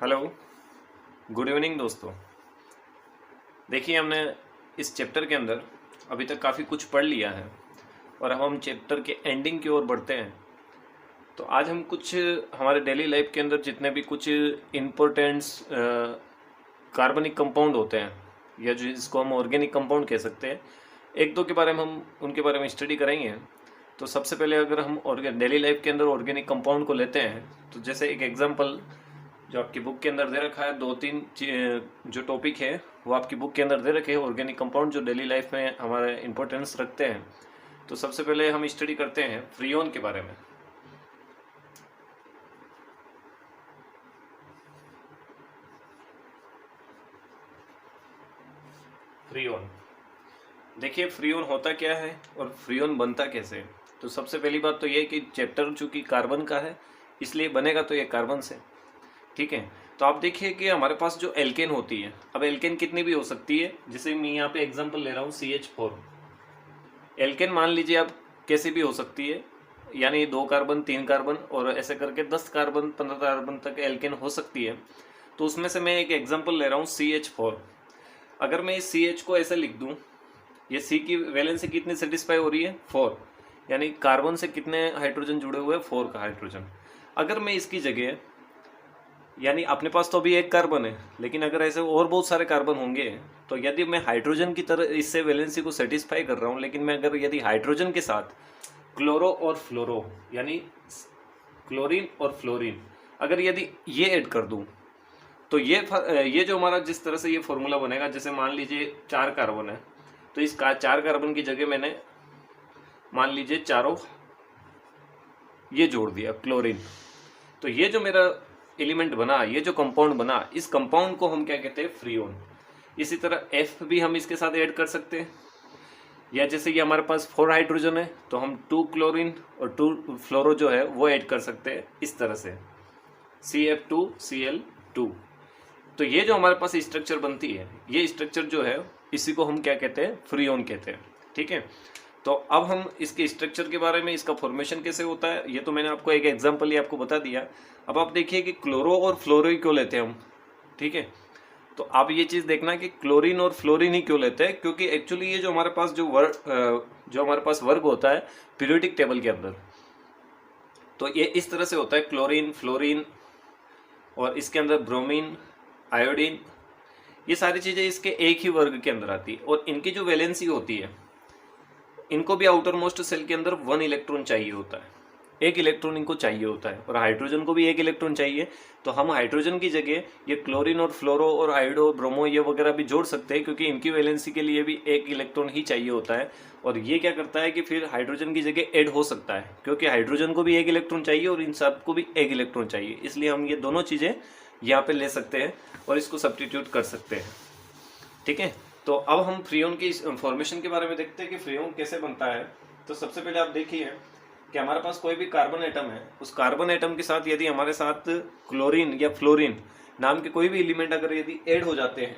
Hello, good evening दोस्तों। देखिए, हमने इस चैप्टर के अंदर अभी तक काफ़ी कुछ पढ़ लिया है और अब हम चैप्टर के एंडिंग की ओर बढ़ते हैं। तो आज हम कुछ हमारे डेली लाइफ के अंदर जितने भी कुछ इम्पोर्टेंट्स कार्बनिक कंपाउंड होते हैं या जो जिसको हम ऑर्गेनिक कंपाउंड कह सकते हैं, एक दो के बारे में हम उनके बारे में स्टडी करेंगे। तो सबसे पहले अगर हम डेली लाइफ के अंदर ऑर्गेनिक कंपाउंड को लेते हैं, तो जैसे एक एग्जांपल जो आपकी बुक के अंदर दे रखा है, दो तीन जो टॉपिक है वो आपकी बुक के अंदर दे रखे हैं ऑर्गेनिक कंपाउंड जो डेली लाइफ में हमारे इंपॉर्टेंस रखते हैं। तो सबसे पहले हम स्टडी करते हैं फ्रियोन के बारे में। फ्रियोन, देखिए फ्रियोन होता क्या है और फ्रियोन बनता कैसे है। तो सबसे पहली बात तो ये कि चैप्टर चूंकि कार्बन का है इसलिए बनेगा तो ये कार्बन से, ठीक है। तो आप देखिए कि हमारे पास जो एल्केन होती है, अब एल्केन कितनी भी हो सकती है, जैसे मैं यहाँ पे एग्जांपल ले रहा हूँ CH4। एल्केन मान लीजिए आप कैसे भी हो सकती है, यानी 2 कार्बन 3 कार्बन और ऐसे करके 10 कार्बन 15 कार्बन तक एल्केन हो सकती है। तो उसमें से मैं एक एग्जांपल ले रहा हूँ CH4। अगर मैं इस CH को ऐसे लिख दूँ, ये C की वैलेंसी कितनी सेटिस्फाई हो रही है, 4, यानी कार्बन से कितने हाइड्रोजन जुड़े हुए हैं, 4 का हाइड्रोजन। अगर मैं इसकी जगह, यानी अपने पास तो अभी एक कार्बन है, लेकिन अगर ऐसे और बहुत सारे कार्बन होंगे, तो यदि मैं हाइड्रोजन की तरह इससे वैलेंसी को सेटिस्फाई कर रहा हूँ, लेकिन मैं अगर यदि हाइड्रोजन के साथ क्लोरो और फ्लोरो यानी क्लोरीन और फ्लोरीन अगर यदि ये ऐड कर दूं, तो ये जो हमारा जिस तरह से ये फॉर्मूला बनेगा, जैसे मान लीजिए 4 कार्बन है, तो इस 4 कार्बन की जगह मैंने मान लीजिए चारों ये जोड़ दिया क्लोरीन। तो ये जो मेरा एलिमेंट बना, ये जो कंपाउंड बना, इस कंपाउंड को हम क्या कहते हैं, फ्रियोन। इसी तरह F भी हम इसके साथ ऐड कर सकते हैं, या जैसे ये हमारे पास 4 हाइड्रोजन है तो हम 2 क्लोरीन और 2 फ्लोरो जो है वो ऐड कर सकते हैं, इस तरह से CF2Cl2। तो ये जो हमारे पास स्ट्रक्चर बनती है, ये स्ट्रक्चर जो है इसी को हम क्या कहते हैं, फ्रियोन कहते हैं, ठीक है। तो अब हम इसके स्ट्रक्चर के बारे में, इसका फॉर्मेशन कैसे होता है, ये तो मैंने आपको एक एग्जांपल ही आपको बता दिया। अब आप देखिए कि क्लोरो और फ्लोरो क्यों लेते हैं हम, ठीक है। तो आप ये चीज़ देखना कि क्लोरीन और फ्लोरीन ही क्यों लेते हैं, क्योंकि एक्चुअली ये जो हमारे पास जो हमारे पास वर्ग होता है पीरियोडिक टेबल के अंदर, तो ये इस तरह से होता है, क्लोरीन, फ्लोरीन और इसके अंदर ब्रोमीन, आयोडीन, ये सारी चीज़ें इसके एक ही वर्ग के अंदर आती है। और इनकी जो वैलेंसी होती है, इनको भी आउटर मोस्ट सेल के अंदर 1 इलेक्ट्रॉन चाहिए होता है, 1 इलेक्ट्रॉन इनको चाहिए होता है, और हाइड्रोजन को भी 1 इलेक्ट्रॉन चाहिए। तो हम हाइड्रोजन की जगह ये क्लोरीन और फ्लोरो और आयोडो, ब्रोमो ये वगैरह भी जोड़ सकते हैं, क्योंकि इनकी वैलेंसी के लिए भी 1 इलेक्ट्रॉन ही चाहिए होता है। और ये क्या करता है कि फिर हाइड्रोजन की जगह ऐड हो सकता है, क्योंकि हाइड्रोजन को भी 1 इलेक्ट्रॉन चाहिए और इन सब को भी 1 इलेक्ट्रॉन चाहिए, इसलिए हम ये दोनों चीज़ें यहाँ पे ले सकते हैं और इसको सब्स्टिट्यूट कर सकते हैं, ठीक है। तो अब हम फ्रियोन की फॉर्मेशन के बारे में देखते हैं कि फ्रियोन कैसे बनता है। तो सबसे पहले आप देखिए कि हमारे पास कोई भी कार्बन एटम है, उस कार्बन एटम के साथ यदि हमारे साथ क्लोरीन या फ्लोरीन नाम के कोई भी एलिमेंट अगर यदि ऐड हो जाते हैं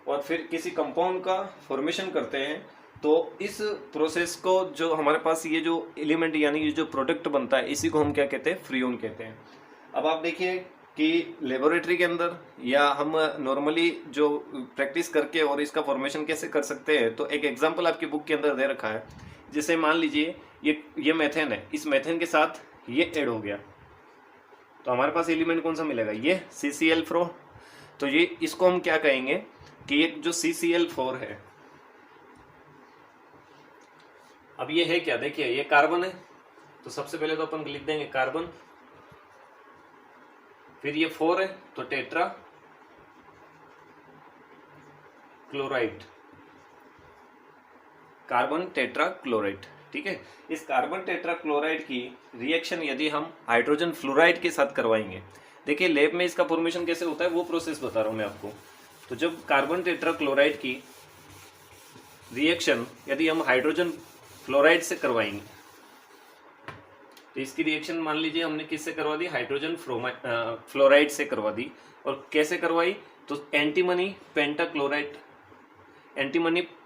और फिर किसी कंपाउंड का फॉर्मेशन करते हैं, तो इस प्रोसेस को जो हमारे पास ये जो एलिमेंट यानी ये जो प्रोडक्ट बनता है, इसी को हम क्या कहते हैं, फ्रियोन कहते हैं। अब आप देखिए कि लेबोरेटरी के अंदर या हम नॉर्मली जो प्रैक्टिस करके और इसका फॉर्मेशन कैसे कर सकते हैं, तो एक एग्जांपल आपकी बुक के अंदर दे रखा है। जैसे मान लीजिए ये मेथेन है, इस मेथेन के साथ ये ऐड हो गया, तो हमारे पास एलिमेंट कौन सा मिलेगा, ये CCl4। तो ये इसको हम क्या कहेंगे कि ये जो CCl4 है, अब ये है क्या, देखिए ये कार्बन है, तो सबसे पहले तो अपन लिख देंगे कार्बन, फिर ये 4 है तो tetra chloride, carbon tetra chloride, ठीक है। इस कार्बन टेट्रा क्लोराइड की रिएक्शन यदि हम हाइड्रोजन फ्लोराइड के साथ करवाएंगे, देखिए लैब में इसका फॉर्मेशन कैसे होता है वो प्रोसेस बता रहा हूं मैं आपको। तो जब कार्बन टेट्रा क्लोराइड की रिएक्शन यदि हम हाइड्रोजन फ्लोराइड से करवाएंगे, तो इसकी रिएक्शन मान लीजिए हमने किससे करवा दी, हाइड्रोजन फ्लोराइड से करवा दी। और कैसे करवाई, तो एंटीमनी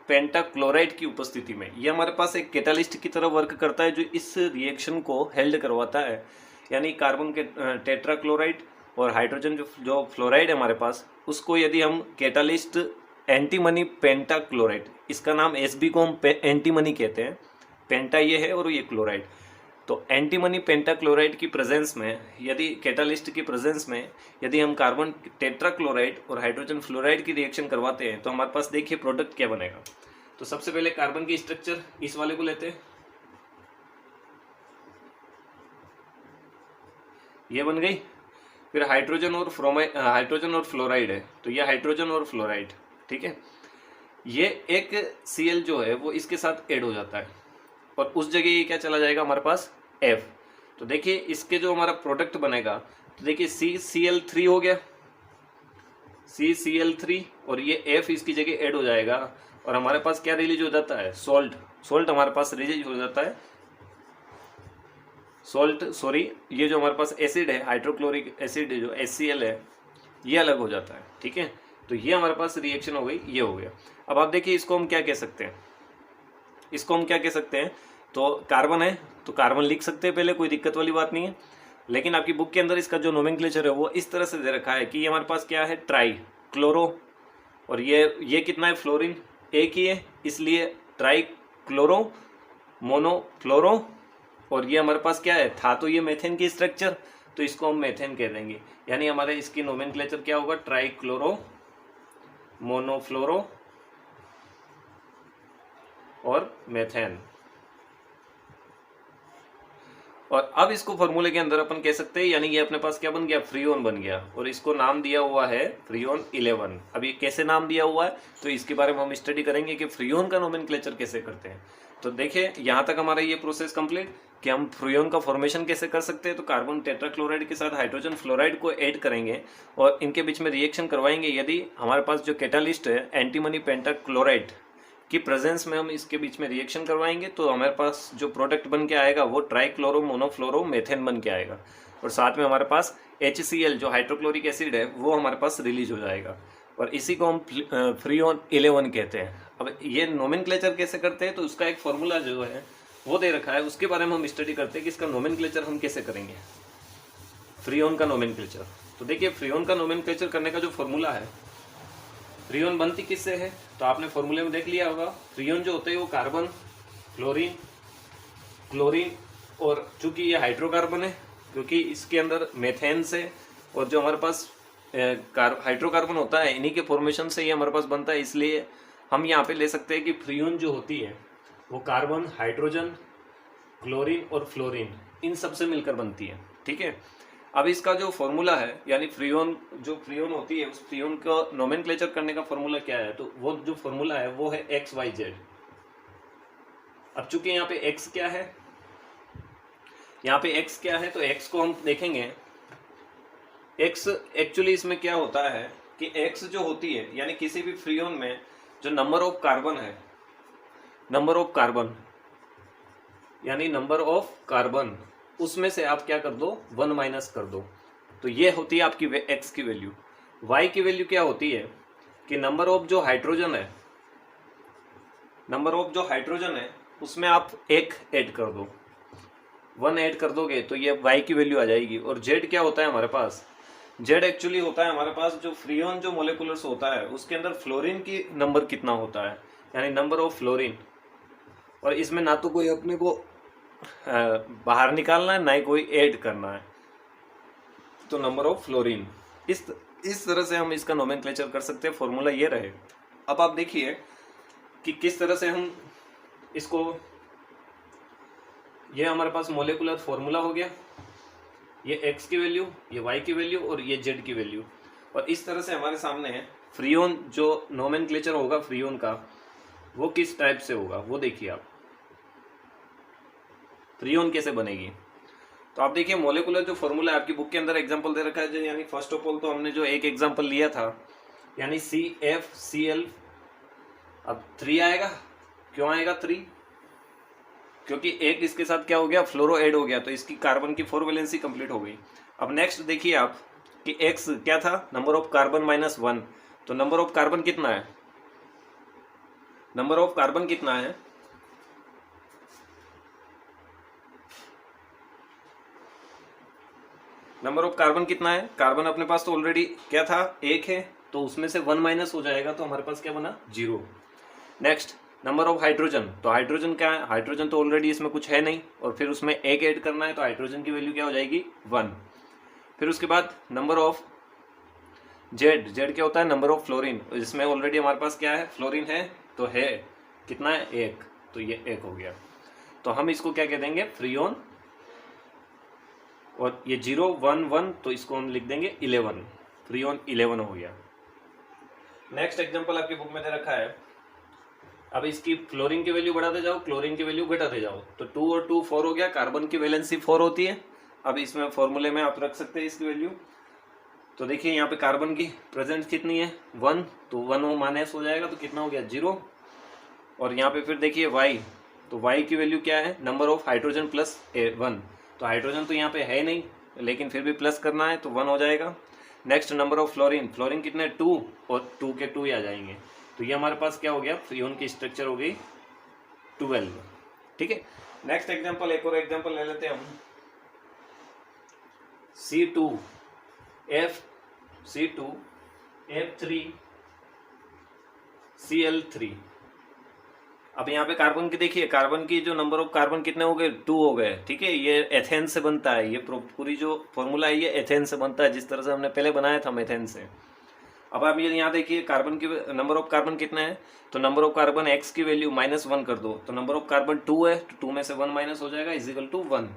पेंटाक्लोराइड की उपस्थिति में। ये हमारे पास एक कैटालिस्ट की तरह वर्क करता है, जो इस रिएक्शन को हेल्ड करवाता है, यानी कार्बन के टेट्राक्लोराइड और हाइड्रोजन जो फ्लोराइड है हमारे पास, उसको यदि हम कैटालिस्ट एंटीमनी पेंटाक्लोराइड, इसका नाम एसबी को हम एंटीमनी कहते हैं, पेंटा ये है और ये क्लोराइड, तो एंटीमनी पेंटाक्लोराइड की प्रेजेंस में, यदि कैटालिस्ट की प्रेजेंस में यदि हम कार्बन टेट्राक्लोराइड और हाइड्रोजन फ्लोराइड की रिएक्शन करवाते हैं तो हमारे पास देखिए प्रोडक्ट क्या बनेगा। तो सबसे पहले कार्बन की स्ट्रक्चर इस वाले को लेते हैं, ये बन गई। फिर हाइड्रोजन और फ्लोराइड है, तो ये हाइड्रोजन और फ्लोराइड, ठीक है। ये एक Cl जो है वो इसके साथ ऐड हो जाता है और उस जगह ये क्या चला जाएगा हमारे पास F। तो देखिए इसके जो हमारा प्रोडक्ट बनेगा, तो देखिए CCl3 हो गया, CCl3, और ये F इसकी जगह ऐड हो जाएगा और हमारे पास क्या रिलीज हो जाता है, सॉल्ट हमारे पास रिलीज हो जाता है, ये जो हमारे पास एसिड है, हाइड्रोक्लोरिक एसिड जो HCl है, ये अलग हो जाता है, ठीक है। तो ये हमारे पास रिएक्शन हो गई, ये हो गया। अब आप देखिए इसको हम क्या कह सकते हैं, तो कार्बन है तो कार्बन लिख सकते हैं पहले, कोई दिक्कत वाली बात नहीं है। लेकिन आपकी बुक के अंदर इसका जो नोमेनक्लेचर है वो इस तरह से दे रखा है कि ये हमारे पास क्या है, ट्राई क्लोरो, और ये कितना है, फ्लोरीन एक ही है, इसलिए ट्राई क्लोरो मोनोफ्लोरो, और ये हमारे पास क्या है, था तो ये मेथेन की स्ट्रक्चर, तो इसको हम मेथेन कह देंगे। यानी हमारे इसकी नोमेनक्लेचर क्या होगा, ट्राई क्लोरो मोनोफ्लोरो और मेथेन। और अब इसको फॉर्मूले के अंदर अपन कह सकते हैं, यानी ये अपने पास क्या बन गया, फ्रीओन बन गया, और इसको नाम दिया हुआ है फ्रीओन 11। अब ये कैसे नाम दिया हुआ है तो इसके बारे में हम स्टडी करेंगे कि फ्रीओन का नोमेनक्लेचर कैसे करते हैं। तो देखिए यहाँ तक हमारा ये प्रोसेस कंप्लीट कि हम फ्रीओन का फॉर्मेशन कैसे कर सकते हैं। तो कार्बन टेट्राक्लोराइड के साथ हाइड्रोजन फ्लोराइड को ऐड करेंगे और इनके बीच में रिएक्शन करवाएंगे। यदि हमारे पास जो कैटालिस्ट है एंटीमनी पेंटाक्लोराइड की प्रेजेंस में हम इसके बीच में रिएक्शन करवाएंगे तो हमारे पास जो प्रोडक्ट बन के आएगा वो ट्राइक्लोरो मोनोफ्लोरो मेथेन बन के आएगा, और साथ में हमारे पास HCl जो हाइड्रोक्लोरिक एसिड है वो हमारे पास रिलीज हो जाएगा, और इसी को हम फ्रीओन 11 कहते हैं। अब ये नोमेनक्लेचर कैसे करते हैं तो उसका एक फॉर्मूला जो है वो दे रखा है, उसके बारे में हम स्टडी करते हैं कि इसका नोमेनक्लेचर हम कैसे करेंगे, फ्रीओन का नोमेनक्लेचर। तो देखिए फ्रीओन का नोमेनक्लेचर करने का जो फॉर्मूला है, फ्रीओन बनती किससे है तो आपने फॉर्मूले में देख लिया होगा। फ्रीओन जो होते हैं वो कार्बन, फ्लोरीन, क्लोरीन, और चूंकि ये हाइड्रोकार्बन है क्योंकि इसके अंदर मेथेन से और जो हमारे पास हाइड्रोकार्बन होता है इन्हीं के फॉर्मेशन से ये हमारे पास बनता है, इसलिए हम यहाँ पे ले सकते हैं कि फ्रीओन जो होती है वो कार्बन, हाइड्रोजन, क्लोरीन और फ्लोरीन इन सब से मिलकर बनती है, ठीक है। अब इसका जो फॉर्मूला है यानी फ्रीओन होती है उस फ्रीओन का नोमेनक्लेचर करने का फॉर्मूला क्या है तो वो जो फॉर्मूला है वो है XYZ। अब चूंकि यहाँ पे X क्या है, तो X को हम देखेंगे। X एक्चुअली इसमें क्या होता है कि X जो होती है यानी किसी भी फ्रीओन में जो नंबर ऑफ कार्बन उसमें से आप क्या कर दो, 1 माइनस कर दो, तो ये होती है आपकी X की वैल्यू। Y की वैल्यू क्या होती है कि नंबर ऑफ जो हाइड्रोजन है उसमें आप 1 ऐड कर दो, 1 ऐड कर दोगे तो ये Y की वैल्यू आ जाएगी। और Z क्या होता है हमारे पास, Z एक्चुअली होता है हमारे पास जो फ्रीओन जो मोलिकुलर्स होता है उसके अंदर फ्लोरीन की नंबर कितना होता है, यानी नंबर ऑफ फ्लोरीन, और इसमें ना तो कोई अपने को बाहर निकालना है ना ही कोई ऐड करना है, तो नंबर ऑफ फ्लोरीन। इस तरह से हम इसका नोमेनक्लेचर कर सकते हैं, फॉर्मूला ये रहे। अब आप देखिए कि किस तरह से हम इसको, ये हमारे पास मोलिकुलर फॉर्मूला हो गया, ये X की वैल्यू, ये Y की वैल्यू और ये Z की वैल्यू, और इस तरह से हमारे सामने है फ्रीओन जो नोमेनक्लेचर होगा फ्रीओन का वो किस टाइप से होगा वो देखिए आप, फ्रीओन कैसे बनेगी। तो आप देखिए मोलिकुलर जो फॉर्मूला है आपकी बुक के अंदर एग्जांपल दे रखा है, यानी फर्स्ट ऑफ ऑल तो हमने जो एक एग्जांपल लिया था यानी CFCl, अब 3 आएगा, क्यों आएगा 3, क्योंकि एक इसके साथ क्या हो गया, फ्लोरो ऐड हो गया, तो इसकी कार्बन की 4 वैलेंसी कंप्लीट हो गई। अब नेक्स्ट देखिए आप कि X क्या था, नंबर ऑफ कार्बन -1, तो नंबर ऑफ कार्बन कितना है, नंबर ऑफ कार्बन कितना है, कार्बन अपने पास तो ऑलरेडी क्या था, 1 है, तो उसमें से 1 माइनस हो जाएगा, तो हमारे पास क्या बना, 0। नेक्स्ट नंबर ऑफ हाइड्रोजन, तो हाइड्रोजन क्या है, हाइड्रोजन तो ऑलरेडी इसमें कुछ है नहीं, और फिर उसमें 1 ऐड करना है, तो हाइड्रोजन की वैल्यू क्या हो जाएगी, 1। फिर उसके बाद नंबर ऑफ जेड, जेड क्या होता है, नंबर ऑफ फ्लोरीन, इसमें ऑलरेडी हमारे पास क्या है, फ्लोरीन है, तो है कितना है, 1, तो ये 1 हो गया। तो हम इसको क्या कह देंगे, फ्रीऑन, और ये 0 1 1, तो इसको हम लिख देंगे 11, फ्रीऑन 11 हो गया। नेक्स्ट एग्जांपल आपकी बुक में दे रखा है, अब इसकी फ्लोरीन की वैल्यू बढ़ाते जाओ, क्लोरीन की वैल्यू घटाते जाओ, तो 2 और 2 4 हो गया, कार्बन की वैलेंसी 4 होती है। अब इसमें फॉर्मूले में आप रख सकते हैं इसकी वैल्यू, तो देखिए यहाँ पे कार्बन की प्रेजेंट कितनी है, 1, तो 1 माइनस हो जाएगा, तो कितना हो गया, 0। और यहाँ पे फिर देखिए वाई, तो वाई की वैल्यू क्या है, नंबर ऑफ हाइड्रोजन प्लस 1, तो हाइड्रोजन तो यहाँ पे है नहीं, लेकिन फिर भी प्लस करना है, तो 1 हो जाएगा। Next number of fluorine, fluorine कितने, 2, और 2 के 2 ही आ जाएंगे, तो ये हमारे पास क्या हो गया, फ्रीऑन की स्ट्रक्चर हो गई 12। ठीक है, नेक्स्ट एग्जांपल, एक और एग्जांपल ले लेते हैं हम, C2F3Cl3। अब यहाँ पे कार्बन की देखिए, कार्बन की जो नंबर ऑफ कार्बन कितने हो गए, 2 हो गए। ठीक है, ये एथेन से बनता है, ये पूरी जो फॉर्मूला है ये एथेन से बनता है, जिस तरह से हमने पहले बनाया था मेथेन से। अब आप ये यहाँ देखिए, कार्बन की नंबर ऑफ कार्बन कितना है, तो नंबर ऑफ कार्बन x की वैल्यू -1 कर दो, तो नंबर ऑफ कार्बन 2 है, तो 2 में से 1 माइनस हो जाएगा, is equal to 1।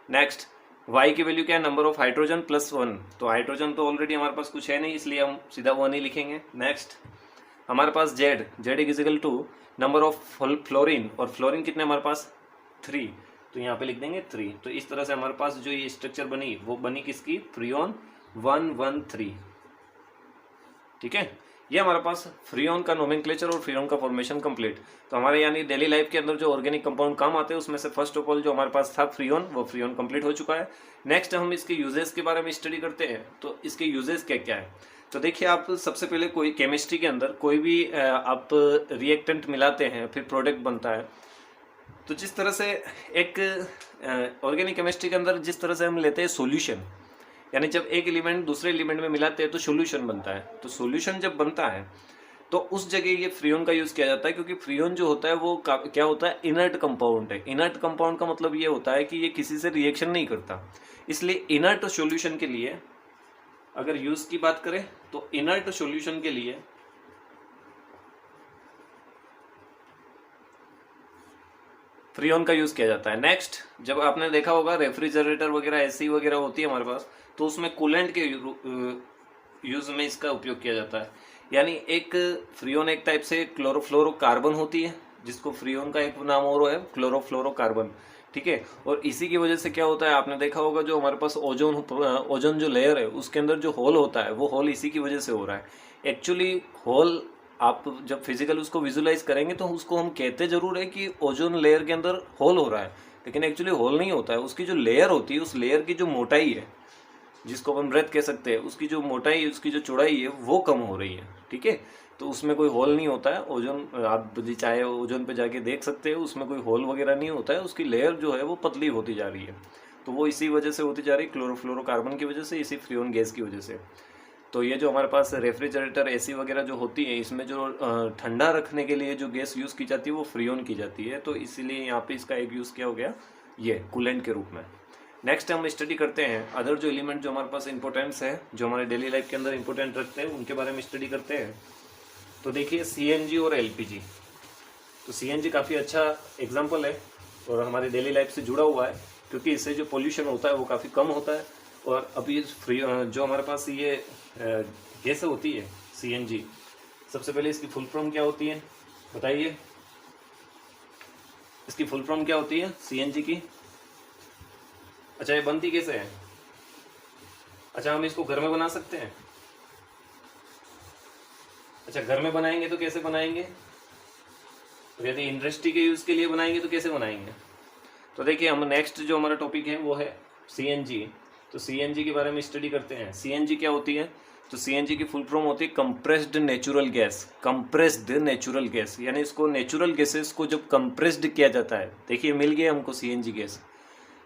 Next y की वैल्यू क्या है, नंबर ऑफ हाइड्रोजन प्लस 1, तो हाइड्रोजन तो ऑलरेडी हमारे पास कुछ है नहीं, इसलिए हम सीधा 1 ही लिखेंगे। नेक्स्ट हमारे पास z is equal to number of fluorine, और फ्लोरीन कितने हमारे पास, 3, तो यहाँ पे लिख देंगे 3। तो इस तरह से हमारे पास जो ये स्ट्रक्चर बनी, वो बनी किसकी, फ्रीऑन 113। ठीक है, ये हमारे पास फ्रीऑन का नोमेनक्लेचर और फ्रीऑन का फॉर्मेशन कंप्लीट। तो हमारे यानी डेली लाइफ के अंदर जो ऑर्गेनिक कंपाउंड काम आते हैं, उसमें से फर्स्ट ऑफ ऑल जो हमारे पास था फ्रीऑन, वो फ्रीऑन कंप्लीट हो चुका है। नेक्स्ट हम इसके यूजेस के बारे में स्टडी करते हैं, तो इसके यूजेस क्या क्या है। तो देखिए, आप सबसे पहले कोई केमिस्ट्री के अंदर कोई भी आप रिएक्टेंट मिलाते हैं, फिर प्रोडक्ट बनता है, तो जिस तरह से एक ऑर्गेनिक केमिस्ट्री के अंदर जिस तरह से हम लेते हैं सॉल्यूशन, यानी जब एक एलिमेंट दूसरे एलिमेंट में मिलाते हैं तो सॉल्यूशन बनता है, तो सॉल्यूशन जब बनता है तो उस जगह ये फ्रीऑन का यूज़ किया जाता है, क्योंकि फ्रीऑन जो होता है वो क्या होता है, इनर्ट कंपाउंड है। इनर्ट कंपाउंड का मतलब ये होता है कि ये किसी से रिएक्शन नहीं करता, इसलिए इनर्ट सॉल्यूशन के लिए अगर यूज़ की बात करें तो इनर्ट सॉल्यूशन के लिए फ्रीऑन का यूज़ किया जाता है। नेक्स्ट, जब आपने देखा होगा रेफ्रिजरेटर वगैरह एसी वगैरह होती है हमारे पास, तो उसमें कूलेंट के यूज़ में इसका उपयोग किया जाता है। यानी एक फ्रीऑन एक टाइप से क्लोरोफ्लोरोकार्बन होती है, जिसको फ्रीऑन का एक नाम और है क्लोरोफ्लोरोकार्बन। ठीक है, और इसी की वजह से क्या होता है, आपने देखा होगा जो हमारे पास ओजोन जो लेयर है उसके अंदर जो होल होता है, वो होल इसी की वजह से हो रहा है। एक्चुअली होल आप जब फिजिकल उसको विजुलाइज करेंगे तो उसको हम कहते जरूर है कि ओजोन लेयर के अंदर होल हो रहा है, लेकिन एक्चुअली होल नहीं होता है। उसकी जो लेयर होती है, उस लेयर की जो मोटाई है, जिसको हम ब्रेथ कह सकते हैं, उसकी जो मोटाई, उसकी जो चौड़ाई है, वो कम हो रही है। ठीक है, तो उसमें कोई होल नहीं होता है। ओजोन आप चाहे ओजोन पे जाके देख सकते हैं, उसमें कोई होल वगैरह नहीं होता है, उसकी लेयर जो है वो पतली होती जा रही है, तो वो इसी वजह से होती जा रही है, क्लोरोफ्लोरोकार्बन की वजह से, इसी फ्रीऑन गैस की वजह से। तो ये जो हमारे पास रेफ्रिजरेटर एसी वगैरह जो होती है, इसमें जो ठंडा रखने के लिए जो गैस यूज़ की जाती है वो फ्रीऑन की जाती है, तो इसीलिए यहाँ पे इसका एक यूज़ क्या हो गया, ये कूलेंट के रूप में। नेक्स्ट हम स्टडी करते हैं अदर जो एलिमेंट जो हमारे पास इंपॉर्टेंस है, जो हमारे डेली लाइफ के अंदर इंपॉर्टेंट रखते हैं, उनके बारे में स्टडी करते हैं। तो देखिए CNG और LPG, तो CNG काफ़ी अच्छा एग्जाम्पल है और हमारे डेली लाइफ से जुड़ा हुआ है, क्योंकि इससे जो पोल्यूशन होता है वो काफ़ी कम होता है। और अभी जो हमारे पास ये गैस होती है CNG, सबसे पहले इसकी फुल फॉर्म क्या होती है बताइए, इसकी फुल फॉर्म क्या होती है CNG की। अच्छा, ये बनती कैसे है, अच्छा हम इसको घर में बना सकते हैं। अच्छा, घर में बनाएंगे तो कैसे बनाएंगे, तो यदि इंडस्ट्री के यूज़ के लिए बनाएंगे तो कैसे बनाएंगे। तो देखिए, हम नेक्स्ट जो हमारा टॉपिक है वो है CNG, तो CNG के बारे में स्टडी करते हैं। CNG क्या होती है, तो CNG की फुल फॉर्म होती है compressed natural gas. Compressed natural gas, यानी इसको नेचुरल गैसेस को जब कंप्रेस्ड किया जाता है, देखिए मिल गया हमको CNG गैस।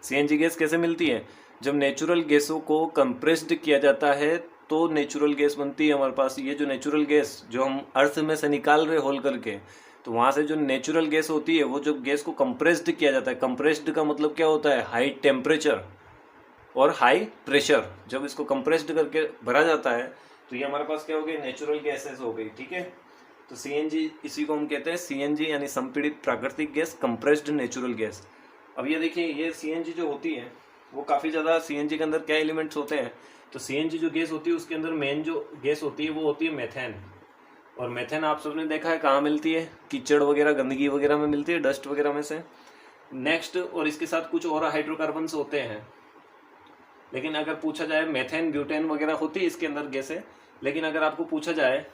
CNG गैस कैसे मिलती है, जब नेचुरल गैसों को कंप्रेस्ड किया जाता है तो नेचुरल गैस बनती है हमारे पास। ये जो नेचुरल गैस जो हम अर्थ में से निकाल रहे होल करके, तो वहाँ से जो नेचुरल गैस होती है वो जो गैस को कंप्रेस्ड किया जाता है, कंप्रेस्ड का मतलब क्या होता है, हाई टेम्परेचर और हाई प्रेशर। जब इसको कंप्रेस्ड करके भरा जाता है तो ये हमारे पास क्या हो गई, नेचुरल गैसेस हो गई। ठीक है, तो सीएनजी इसी को हम कहते हैं सीएनजी यानी संपीड़ित प्राकृतिक गैस, कंप्रेस्ड नेचुरल गैस। अब ये देखिए, ये सीएनजी जो होती है वो काफ़ी ज़्यादा, सीएनजी के अंदर क्या एलिमेंट्स होते हैं, तो सीएनजी जो गैस होती है उसके अंदर मेन जो गैस होती है वो होती है मेथेन। और मेथेन आप सबने देखा है कहाँ मिलती है, कीचड़ वगैरह गंदगी वगैरह में मिलती है, डस्ट वगैरह में से। नेक्स्ट, और इसके साथ कुछ और हाइड्रोकार्बन्स होते हैं, लेकिन अगर पूछा जाए मेथेन ब्यूटेन वगैरह होती है इसके अंदर गैसें, लेकिन अगर आपको पूछा जाए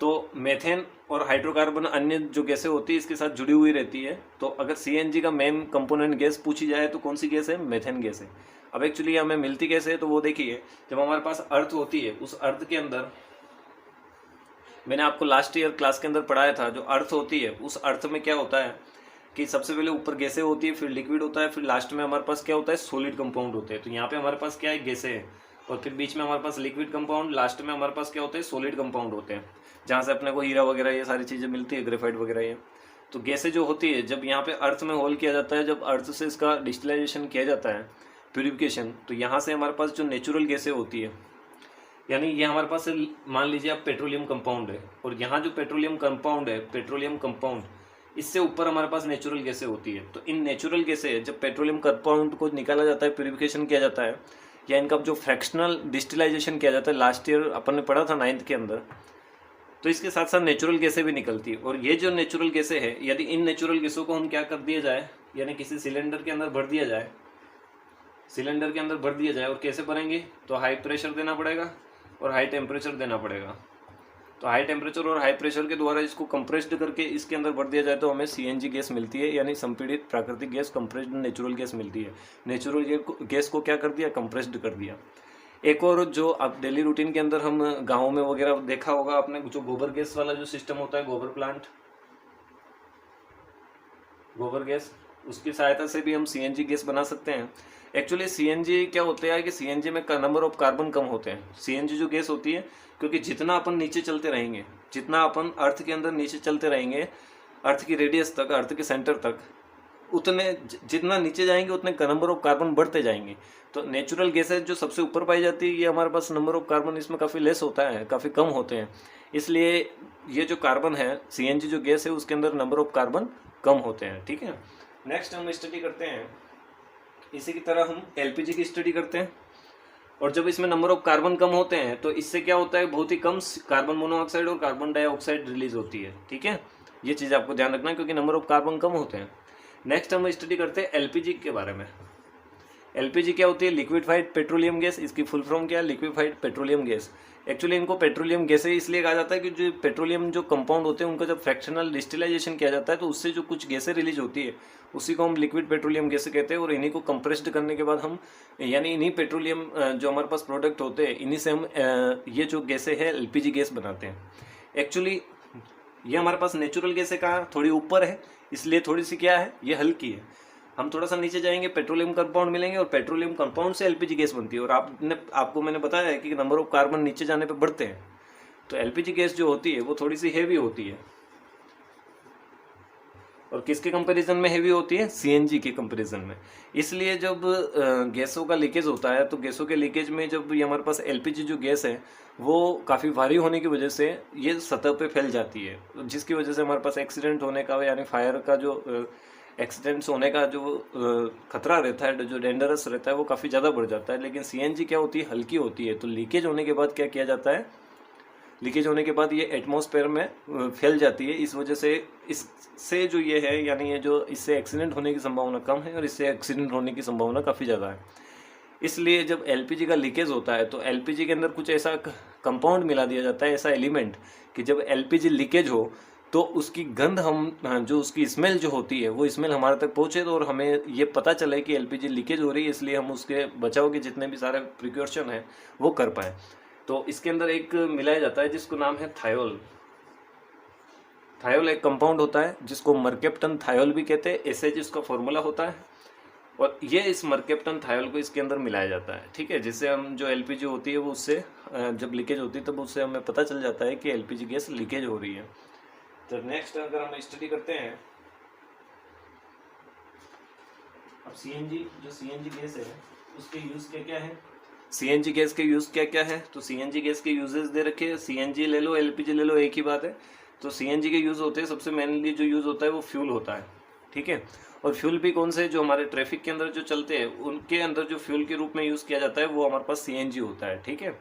तो मेथेन और हाइड्रोकार्बन अन्य जो गैसें होती है इसके साथ जुड़ी हुई रहती है। तो अगर सीएनजी का मेन कंपोनेंट गैस पूछी जाए तो कौन सी गैस है, मेथेन गैस है। अब एक्चुअली हमें मिलती कैसे है, तो वो देखिए, जब हमारे पास अर्थ होती है उस अर्थ के अंदर, मैंने आपको लास्ट ईयर क्लास के अंदर पढ़ाया था, जो अर्थ होती है उस अर्थ में क्या होता है कि सबसे पहले ऊपर गैसें होती है, फिर लिक्विड होता है, फिर लास्ट में हमारे पास क्या होता है, सॉलिड कंपाउंड होते हैं। तो यहाँ पे हमारे पास क्या है, गैसें है, और फिर बीच में हमारे पास लिक्विड कंपाउंड, लास्ट में हमारे पास क्या होते हैं, सॉलिड कंपाउंड होते हैं, जहाँ से अपने को हीरा वगैरह ये सारी चीज़ें मिलती है, ग्रेफाइट वगैरह ये। तो गैसें जो होती है, जब यहाँ पे अर्थ में होल किया जाता है, जब अर्थ से इसका डिस्टिलाइजेशन किया जाता है, प्यूरिफिकेशन, तो यहाँ से हमारे पास जो नेचुरल गैसें होती है, यानी ये हमारे पास मान लीजिए आप पेट्रोलियम कंपाउंड है, और यहाँ जो पेट्रोलियम कंपाउंड है, पेट्रोलियम कंपाउंड, इससे ऊपर हमारे पास नेचुरल गैसें होती है। तो इन नेचुरल गैसें जब पेट्रोलियम कंपाउंड को निकाला जाता है, प्यूरिफिकेशन किया जाता है, या इनका जो फ्रैक्शनल डिस्टिलाइजेशन किया जाता है, लास्ट ईयर अपन ने पढ़ा था 9th के अंदर, तो इसके साथ साथ नेचुरल गैसें भी निकलती है। और ये जो नेचुरल गैसें हैं, यदि इन नेचुरल गैसों को हम क्या कर दिया जाए, यानी किसी सिलेंडर के अंदर भर दिया जाए, सिलेंडर के अंदर भर दिया जाए, और कैसे भरेंगे, तो हाई प्रेशर देना पड़ेगा और हाई टेम्परेचर देना पड़ेगा। तो हाई टेम्परेचर और हाई प्रेशर के द्वारा इसको कंप्रेस्ड करके इसके अंदर भर दिया जाए तो हमें सीएनजी गैस मिलती है, यानी संपीड़ित प्राकृतिक गैस, कंप्रेस्ड नेचुरल गैस मिलती है। नेचुरल गैस को क्या कर दिया, कंप्रेस्ड कर दिया। एक और जो अब डेली रूटीन के अंदर हम गाँव में वगैरह देखा होगा आपने, जो गोबर गैस वाला जो सिस्टम होता है, गोबर प्लांट, गोबर गैस, उसकी सहायता से भी हम सीएनजी गैस बना सकते हैं। एक्चुअली सीएनजी क्या होता है कि सीएनजी में नंबर ऑफ कार्बन कम होते हैं, सीएनजी जो गैस होती है, क्योंकि जितना अपन नीचे चलते रहेंगे, जितना अपन अर्थ के अंदर नीचे चलते रहेंगे, अर्थ की रेडियस तक, अर्थ के सेंटर तक, उतने जितना नीचे जाएंगे उतने नंबर ऑफ कार्बन बढ़ते जाएंगे। तो नेचुरल गैसेज जो सबसे ऊपर पाई जाती है, ये हमारे पास नंबर ऑफ कार्बन इसमें काफ़ी लेस होता है, काफ़ी कम होते हैं, इसलिए ये जो कार्बन है, सीएनजी जो गैस है, उसके अंदर नंबर ऑफ कार्बन कम होते हैं। ठीक है, नेक्स्ट हम स्टडी करते हैं, इसी की तरह हम एलपीजी की स्टडी करते हैं। और जब इसमें नंबर ऑफ कार्बन कम होते हैं तो इससे क्या होता है, बहुत ही कम कार्बन मोनोऑक्साइड और कार्बन डाइऑक्साइड रिलीज होती है। ठीक है, ये चीज़ आपको ध्यान रखना है, क्योंकि नंबर ऑफ कार्बन कम होते हैं। नेक्स्ट हम स्टडी करते हैं एलपीजी के बारे में। एलपीजी क्या होती है, लिक्विफाइड पेट्रोलियम गैस, इसकी फुल फॉर्म क्या है, लिक्विफाइड पेट्रोलियम गैस। एक्चुअली इनको पेट्रोलियम गैसें इसलिए कहा जाता है कि जो पेट्रोलियम जो कंपाउंड होते हैं उनका जब फ्रैक्शनल डिस्टिलाइजेशन किया जाता है तो उससे जो कुछ गैसें रिलीज होती है उसी को हम लिक्विड पेट्रोलियम गैसें कहते हैं। और इन्हीं को कंप्रेस्ड करने के बाद हम, यानी इन्हीं पेट्रोलियम जो हमारे पास प्रोडक्ट होते हैं, इन्हीं से हम ये जो गैसें हैं एलपीजी गैस बनाते हैं। एक्चुअली ये हमारे पास नेचुरल गैसें कहाँ थोड़ी ऊपर है, इसलिए थोड़ी सी क्या है, ये हल्की है। हम थोड़ा सा नीचे जाएंगे, पेट्रोलियम कंपाउंड मिलेंगे, और पेट्रोलियम कंपाउंड से एलपीजी गैस बनती है। और आपको मैंने बताया है कि नंबर ऑफ कार्बन नीचे जाने पे बढ़ते हैं, तो एलपीजी गैस जो होती है वो थोड़ी सी हेवी होती है। और किसके कंपैरिजन में हेवी होती है, सीएनजी के कंपैरिजन में। इसलिए जब गैसों का लीकेज होता है तो गैसों के लीकेज में जब ये हमारे पास एलपीजी जो गैस है वो काफ़ी भारी होने की वजह से ये सतह पे फैल जाती है, जिसकी वजह से हमारे पास एक्सीडेंट होने का, यानी फायर का जो एक्सीडेंट्स होने का जो खतरा रहता है, जो डेंजरस रहता है, वो काफ़ी ज़्यादा बढ़ जाता है। लेकिन सीएनजी क्या होती है, हल्की होती है। तो लीकेज होने के बाद क्या किया जाता है, लीकेज होने के बाद ये एटमॉस्फेयर में फैल जाती है। इस वजह से इससे जो ये है, यानी ये जो इससे एक्सीडेंट होने की संभावना कम है और इससे एक्सीडेंट होने की संभावना काफ़ी ज़्यादा है। इसलिए जब एलपीजी का लीकेज होता है तो एलपीजी के अंदर कुछ ऐसा कंपाउंड मिला दिया जाता है, ऐसा एलिमेंट, कि जब एलपीजी लीकेज हो तो उसकी गंध, हम जो उसकी स्मेल जो होती है वो स्मेल हमारे तक पहुँचे, तो और हमें ये पता चले कि एलपीजी लीकेज हो रही है, इसलिए हम उसके बचाव के जितने भी सारे प्रिकॉशन हैं वो कर पाए। तो इसके अंदर एक मिलाया जाता है जिसको नाम है थायोल। थायोल एक कंपाउंड होता है जिसको मर्केप्टन थायोल भी कहते हैं, ऐसे जिसका फॉर्मूला होता है। और ये इस मरकेप्टन थायोल को इसके अंदर मिलाया जाता है, ठीक है, जिससे हम जो एलपीजी होती है वो उससे जब लीकेज होती है तब उससे हमें पता चल जाता है कि एलपीजी गैस लीकेज हो रही है। तो नेक्स्ट अगर हम स्टडी करते हैं, अब सीएनजी, जो सीएनजी गैस है उसके यूज क्या क्या है, सीएनजी गैस के यूज क्या क्या है। तो सीएनजी गैस के यूजेस दे रखे हैं, सीएनजी ले लो एलपीजी ले लो, एक ही बात है। तो सीएनजी के यूज होते हैं, सबसे मेनली जो यूज होता है वो फ्यूल होता है, ठीक है। और फ्यूल भी कौन से, जो हमारे ट्रैफिक के अंदर जो चलते हैं उनके अंदर जो फ्यूल के रूप में यूज किया जाता है वो हमारे पास सीएनजी होता है, ठीक है।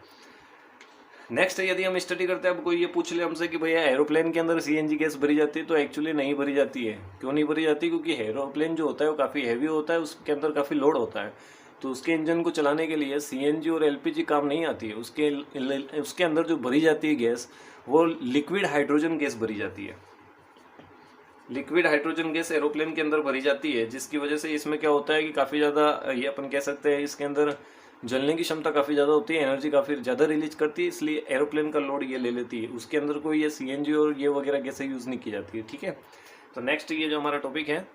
नेक्स्ट यदि हम स्टडी करते हैं, अब कोई ये पूछ ले हमसे कि भैया एरोप्लेन के अंदर सीएनजी गैस भरी जाती है, तो एक्चुअली नहीं भरी जाती है। क्यों नहीं भरी जाती? क्योंकि एरोप्लेन जो होता है वो काफ़ी हैवी होता है, उसके अंदर काफ़ी लोड होता है, तो उसके इंजन को चलाने के लिए सीएनजी और एलपीजी काम नहीं आती है। उसके अंदर जो भरी जाती है गैस वो लिक्विड हाइड्रोजन गैस भरी जाती है। लिक्विड हाइड्रोजन गैस एरोप्लेन के अंदर भरी जाती है, जिसकी वजह से इसमें क्या होता है कि काफ़ी ज़्यादा, ये अपन कह सकते हैं इसके अंदर जलने की क्षमता काफ़ी ज़्यादा होती है, एनर्जी काफ़ी ज़्यादा रिलीज करती है, इसलिए एरोप्लेन का लोड ये ले लेती है। उसके अंदर कोई ये सीएनजी और ये वगैरह गैसें यूज़ नहीं की जाती है, ठीक है। तो नेक्स्ट ये जो हमारा टॉपिक है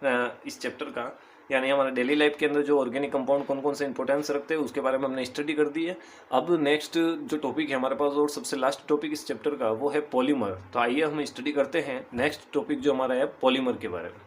इस चैप्टर का, यानी हमारे डेली लाइफ के अंदर जो ऑर्गेनिक कंपाउंड कौन कौन से इंपॉर्टेंस रखते हैं उसके बारे में हमने स्टडी कर दी है। अब नेक्स्ट जो टॉपिक है हमारे पास और सबसे लास्ट टॉपिक इस चैप्टर का वो है पॉलीमर। तो आइए हम स्टडी करते हैं नेक्स्ट टॉपिक जो हमारा है पॉलीमर के बारे में।